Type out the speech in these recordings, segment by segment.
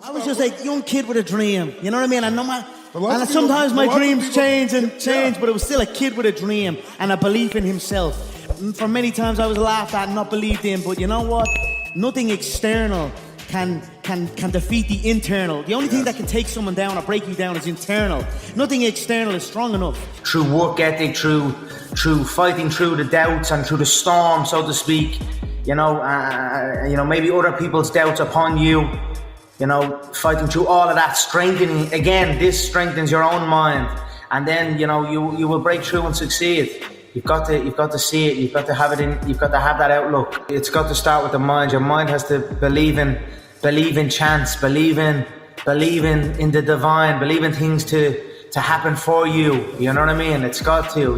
I was just like a young kid with a dream, you know what I mean? And sometimes my dreams change, but it was still a kid with a dream and a belief in himself. For many times I was laughed at and not believed in, but you know what? Nothing external can defeat the internal. The only thing that can take someone down or break you down is internal. Nothing external is strong enough. Through work ethic, through fighting through the doubts and through the storm, so to speak, maybe other people's doubts upon you, fighting through all of that, strengthening, again, this strengthens your own mind, and then, you will break through and succeed. You've got to see it, you've got to have that outlook. It's got to start with the mind. Your mind has to believe in chance, believe in the divine, believe in things to happen for you. You know what I mean? It's got to.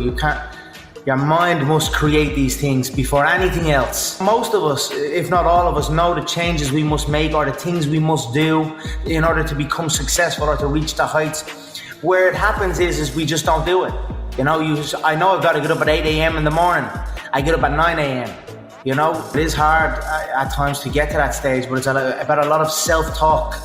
Your mind must create these things before anything else. Most of us, if not all of us, know the changes we must make or the things we must do in order to become successful or to reach the heights. Where it happens is we just don't do it. I know I've got to get up at 8 a.m. in the morning. I get up at 9 a.m. It is hard at times to get to that stage, but it's about a lot of self-talk.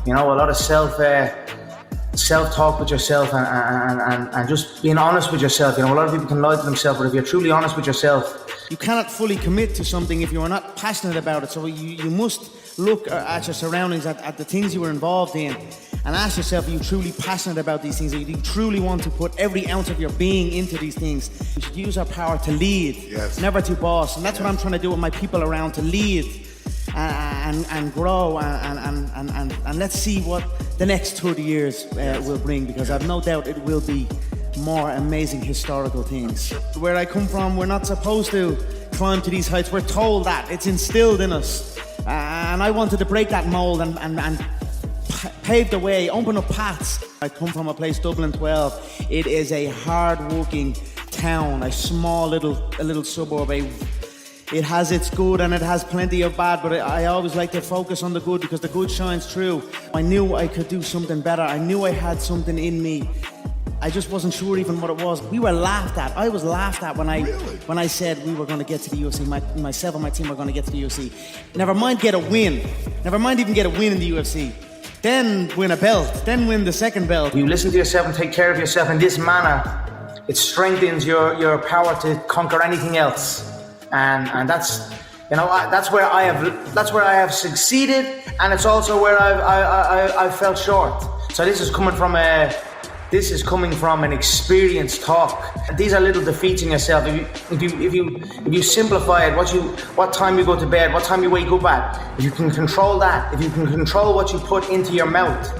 A lot of self-talk with yourself and just being honest with yourself. A lot of people can lie to themselves, but if you're truly honest with yourself, you cannot fully commit to something if you are not passionate about it. So you must look at your surroundings, at the things you were involved in, and ask yourself, are you truly passionate about these things? Do you truly want to put every ounce of your being into these things? We should use our power to lead, never to boss. And that's what I'm trying to do with my people around, to lead and grow and let's see what the next 30 years will bring, because I've no doubt it will be more amazing historical things. Where I come from, we're not supposed to climb to these heights. We're told that. It's instilled in us. And I wanted to break that mold and pave the way, open up paths. I come from a place, Dublin 12. It is a hard-working town, a small little suburb. It has its good and it has plenty of bad, but I always like to focus on the good because the good shines through. I knew I could do something better. I knew I had something in me. I just wasn't sure even what it was. We were laughed at. I was laughed at when I said we were going to get to the UFC. Myself and my team were going to get to the UFC. Never mind get a win. Never mind even get a win in the UFC. Then win a belt. Then win the second belt. You listen to yourself and take care of yourself in this manner. It strengthens your power to conquer anything else. And that's where I have succeeded, and it's also where I've felt short. So this is coming from an experienced talk. These are little defeats in yourself. If you simplify it, what time you go to bed, what time you wake up at, if you can control that, if you can control what you put into your mouth,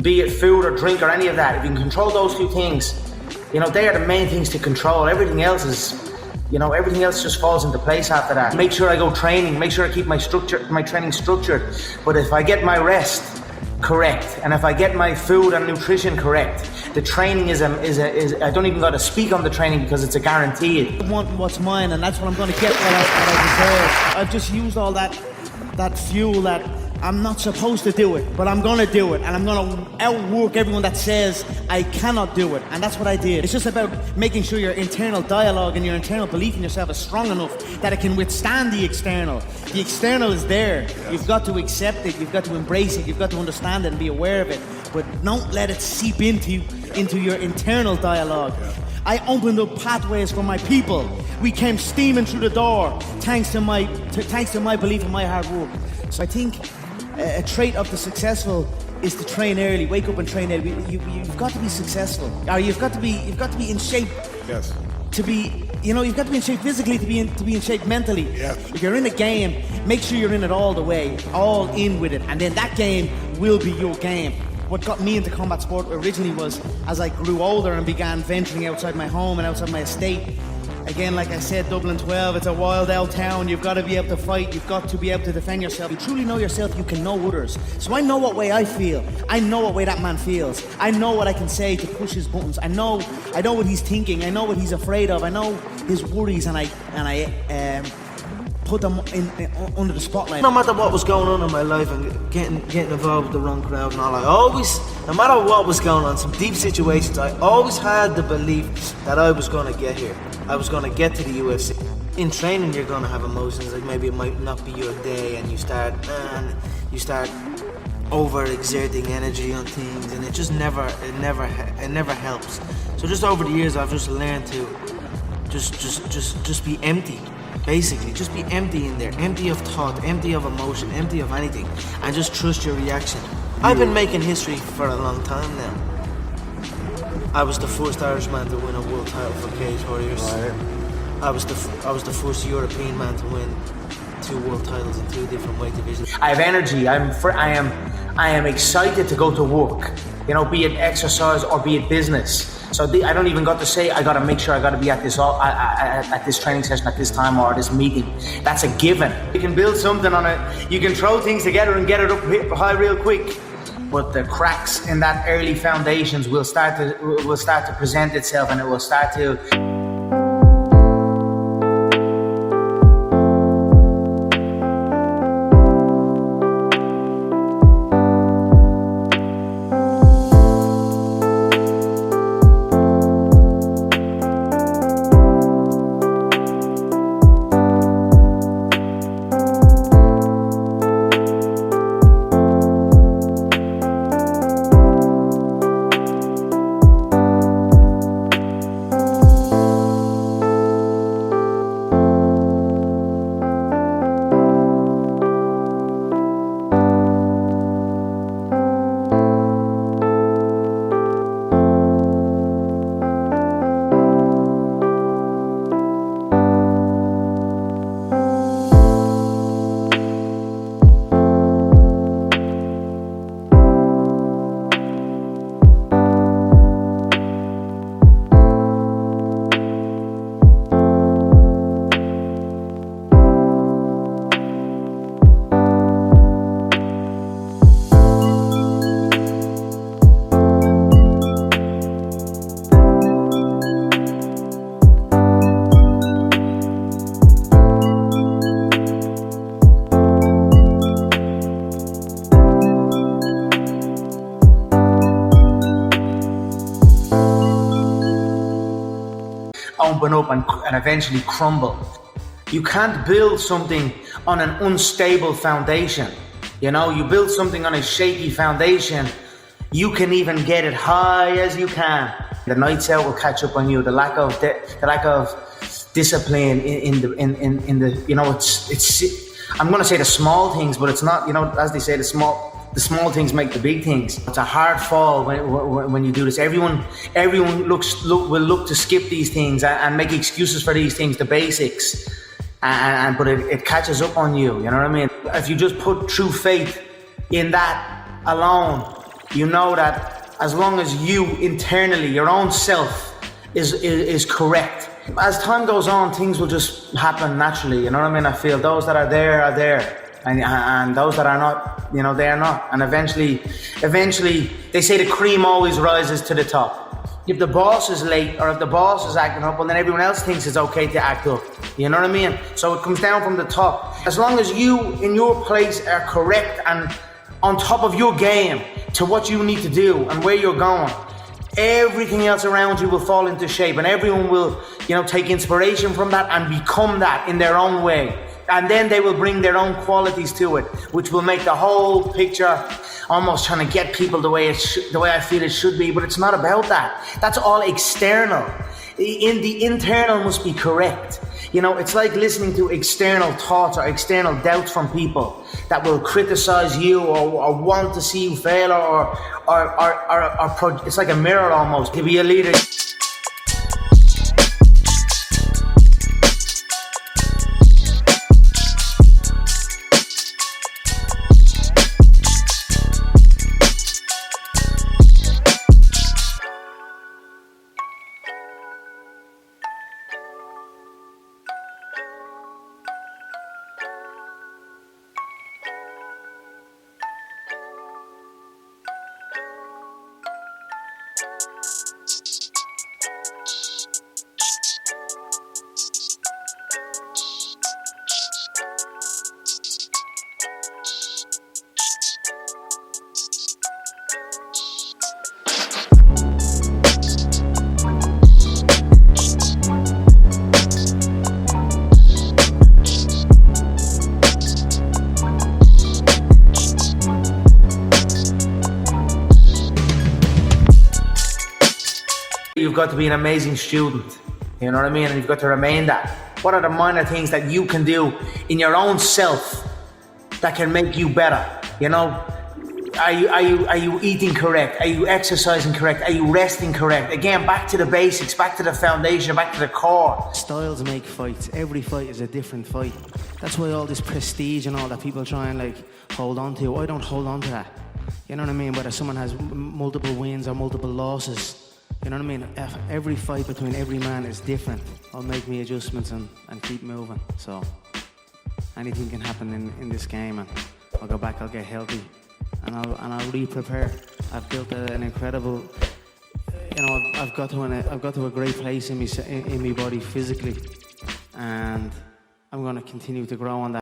be it food or drink or any of that, if you can control those two things, they are the main things to control. Everything else just falls into place after that. Make sure I go training, make sure I keep my training structured. But if I get my rest correct, and if I get my food and nutrition correct, the training is I don't even got to speak on the training because it's a guarantee. I want what's mine, and that's what I'm going to get what I deserve. I've just used all that fuel that I'm not supposed to do it, but I'm going to do it, and I'm going to outwork everyone that says I cannot do it, and that's what I did. It's just about making sure your internal dialogue and your internal belief in yourself is strong enough that it can withstand the external. The external is there. You've got to accept it, you've got to embrace it, you've got to understand it and be aware of it, but don't let it seep into your internal dialogue. I opened up pathways for my people. We came steaming through the door thanks to my belief and my hard work. So I think a trait of the successful is to train early, wake up and train early. You've got to be successful, or you've got to be in shape. Yes. To be, you've got to be in shape physically to be in shape mentally. Yes. If you're in a game, make sure you're in it all the way, all in with it, and then that game will be your game. What got me into combat sport originally was as I grew older and began venturing outside my home and outside my estate. Again, like I said, Dublin 12, it's a wild out town. You've got to be able to fight. You've got to be able to defend yourself. You truly know yourself, you can know others. So I know what way I feel. I know what way that man feels. I know what I can say to push his buttons. I know what he's thinking. I know what he's afraid of. I know his worries, and I put them under the spotlight. No matter what was going on in my life and getting involved with the wrong crowd and all, I always, no matter what was going on, some deep situations, I always had the belief that I was going to get here. I was going to get to the UFC. in training you're gonna have emotions, like maybe it might not be your day and you start over-exerting energy on things, and it never helps. So just over the years I've just learned to just be empty. Basically, just be empty in there, empty of thought, empty of emotion, empty of anything, and just trust your reaction. I've been making history for a long time now. I was the first Irishman to win a world title for Cage Warriors. Right. I was the first European man to win 2 world titles in 2 different weight divisions. I have energy. I am excited to go to work. You know, be it exercise or be it business. So I don't even got to say I got to make sure I got to be at this training session at this time or this meeting. That's a given. You can build something on it. You can throw things together and get it up high real quick. But the cracks in that early foundations will start to present itself, and it will start to. Open up and eventually crumble. You can't build something on an unstable foundation. You know, you build something on a shaky foundation, you can even get it high as you can. The nights out will catch up on you. The lack of discipline in the you know, it's I'm gonna say the small things, but it's not, you know, as they say, the small things make the big things. It's a hard fall when you do this. Everyone will look to skip these things and make excuses for these things, the basics, but it catches up on you. You know what I mean? If you just put true faith in that alone, you know that as long as you internally, your own self, is correct. As time goes on, things will just happen naturally. You know what I mean? I feel those that are there are there. And those that are not, you know, they are not. And eventually, they say the cream always rises to the top. If the boss is late or if the boss is acting up, well, then everyone else thinks it's okay to act up. You know what I mean? So it comes down from the top. As long as you, in your place, are correct and on top of your game to what you need to do and where you're going, everything else around you will fall into shape, and everyone will, you know, take inspiration from that and become that in their own way. And then they will bring their own qualities to it, which will make the whole picture almost trying to get people the way I feel it should be. But it's not about that. That's all external. The internal must be correct. You know, it's like listening to external thoughts or external doubts from people that will criticize you or want to see you fail or it's like a mirror almost. To be a leader. you've got to be an amazing student. You know what I mean? And you've got to remain that. What are the minor things that you can do in your own self that can make you better? You know, are you eating correct? Are you exercising correct? Are you resting correct? Again, back to the basics, back to the foundation, back to the core. Styles make fights. Every fight is a different fight. That's why all this prestige and all that people try and like hold on to. I don't hold on to that. You know what I mean? Whether someone has multiple wins or multiple losses, you know what I mean? Every fight between every man is different. I'll make me adjustments and keep moving. So anything can happen in this game, and I'll go back, I'll get healthy, and I'll re-prepare. I've built an incredible, you know, I've got to a great place in my body physically, and I'm going to continue to grow on that.